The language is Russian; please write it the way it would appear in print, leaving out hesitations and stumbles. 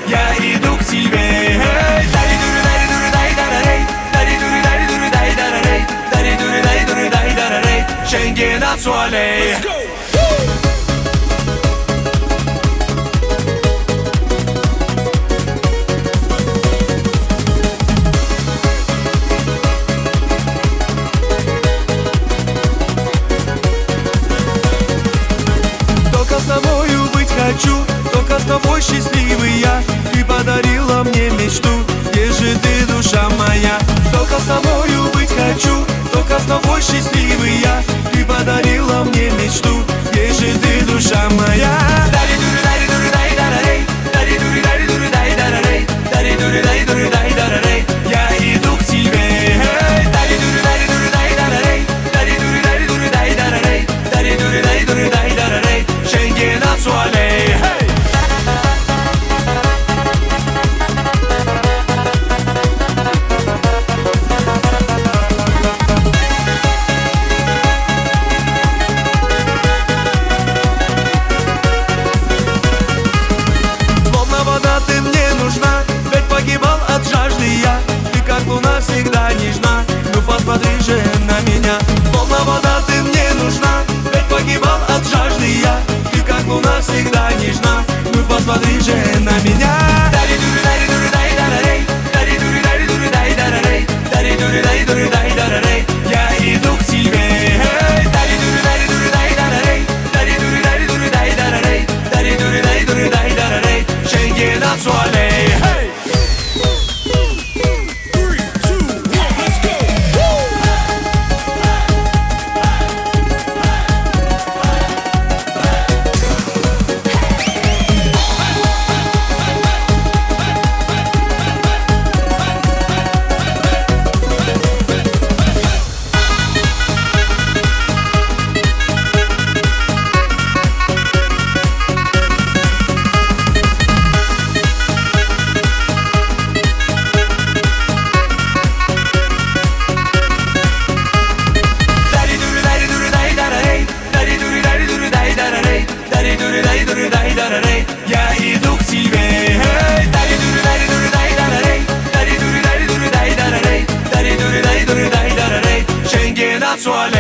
Я иду к тебе. Schengen Soleil. Только с тобою быть хочу, только с тобой счастливый я. Ты подарила мне мечту, где же ты, душа моя? Только с тобою быть хочу, только с тобой счастливый я. Ты подарила мне мечту, где же ты, душа моя? Я иду к тебе. Schengen Soleil. Ты мне нужна, ведь погибал от жажды я. Ты как луна всегда нежна, ну посмотри же на меня. Словно вода ты мне нужна, ведь погибал от жажды я. Ты как луна всегда нежна, ну посмотри же на меня. Я иду к тебе. Schengen Soleil. Hey! 3, 2, 1, let's go! Я иду к тебе. Schengen Soleil.